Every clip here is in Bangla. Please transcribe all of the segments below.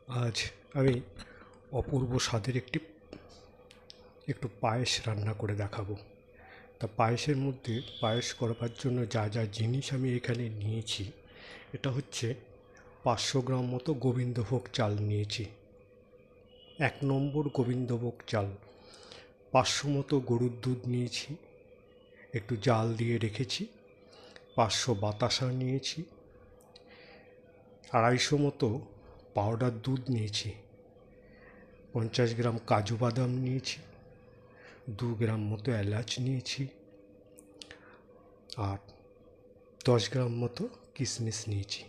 আজ আমি অপূর্ব স্বাদের একটু পায়েস রান্না করে দেখাবো। তা পায়েসের মধ্যে পায়েস করবার জন্য যা যা জিনিস আমি এখানে নিয়েছি, এটা হচ্ছে 500 গ্রাম মতো গোবিন্দভোগ চাল নিয়েছি, 1 নম্বর গোবিন্দভোগ চাল। 500 মতো গরুর দুধ নিয়েছি, একটু জাল দিয়ে রেখেছি। 500 বাতাসা নিয়েছি, 250 মতো পাউডার দুধ নিয়েছি, 50 গ্রাম কাজু বাদাম নিয়েছি, 2 গ্রাম মতো এলাচ নিয়েছি, আর 10 গ্রাম মতো কিশমিশ নিয়েছি।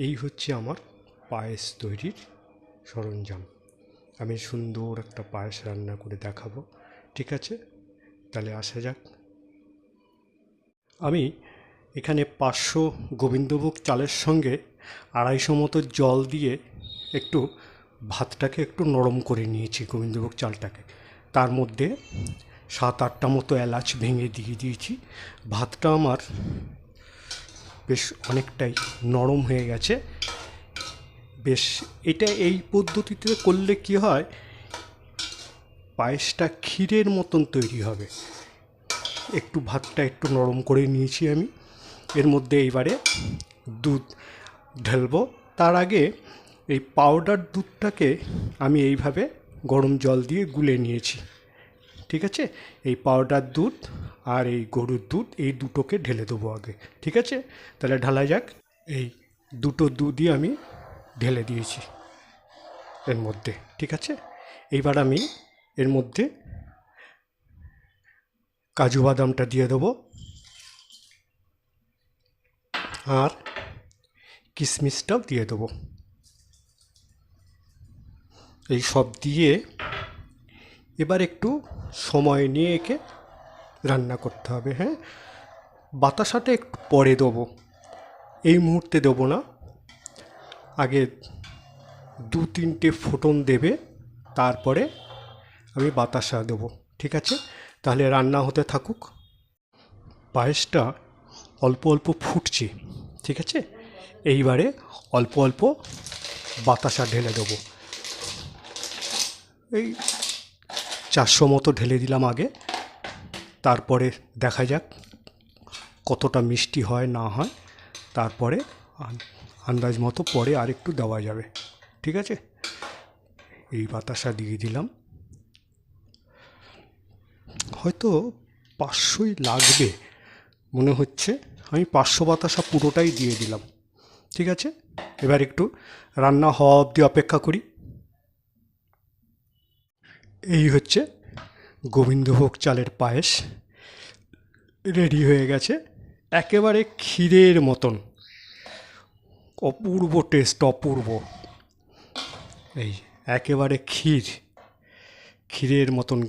এই হচ্ছে আমার পায়েস তৈরির সরঞ্জাম। আমি সুন্দর একটা পায়েস রান্না করে দেখাবো, ঠিক আছে? তাহলে আসা যাক। আমি এখানে 500 গোবিন্দভোগ চালের সঙ্গে 250 মতো জল দিয়ে একটু ভাতটাকে একটু নরম করে নিয়েছি, গোবিন্দভোগ চালটাকে। তার মধ্যে 7-8টা মতো এলাচ ভেঙে দিয়ে দিয়েছি। ভাতটা আমার বেশ অনেকটাই নরম হয়ে গেছে। বেশ এই পদ্ধতিতে করলে কি হয়, পায়েসটা ক্ষীরের মতন তৈরি হবে। একটু ভাতটা একটু নরম করে নিয়েছি আমি। এর মধ্যে এইবারে দুধ ঢেলবো। তার আগে এই পাউডার দুধটাকে আমি এইভাবে গরম জল দিয়ে গুলে নিয়েছি, ঠিক আছে? এই পাউডার দুধ আর এই গরুর দুধ, এই দুটোকে ঢেলে দেবো আগে, ঠিক আছে? তাহলে ঢালা যাক। এই দুটো দুধই আমি ঢেলে দিয়েছি এর মধ্যে, ঠিক আছে? এইবার আমি এর মধ্যে কাজু বাদামটা দিয়ে দেবো আর কিশমিশটাও দিয়ে দেবো। এই সব দিয়ে এবার একটু সময় নিয়ে একে রান্না করতে হবে। হ্যাঁ, বাতাসাটা একটু পরে দেবো, এই মুহূর্তে দেবো না। আগে 2-3টে ফোঁটন দেবে, তারপরে আমি বাতাসা দেবো, ঠিক আছে? তাহলে রান্না হতে থাকুক। পায়েসটা অল্প অল্প ফুটছে, ঠিক আছে? এইবারে অল্প অল্প বাতাসা ঢেলে দেবো। এই 400 মতো ঢেলে দিলাম আগে, তারপরে দেখা যাক কতটা মিষ্টি হয় না হয়, তারপরে আন্দাজ মতো পরে আর একটু দেওয়া যাবে, ঠিক আছে? এই বাতাসা দিয়ে দিলাম। হয়তো 500ই লাগবে মনে হচ্ছে। আমি 500 বাতাসা পুরোটাই দিয়ে দিলাম, ঠিক আছে? এবার একটু রান্না হওয়া অবধি অপেক্ষা করি। এই হচ্ছে গোবিন্দভোগ চালের পায়েস রেডি হয়ে গেছে, একেবারে ক্ষীরের মতন। অপূর্ব টেস্ট, অপূর্ব। এই একেবারে ক্ষীরের মতন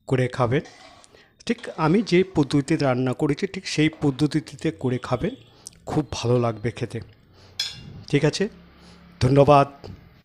করে খাবেন। ঠিক আমি যে পদ্ধতিতে রান্না করেছি ঠিক সেই পদ্ধতিতে করে খাবেন, খুব ভালো লাগবে খেতে, ঠিক আছে? ধন্যবাদ।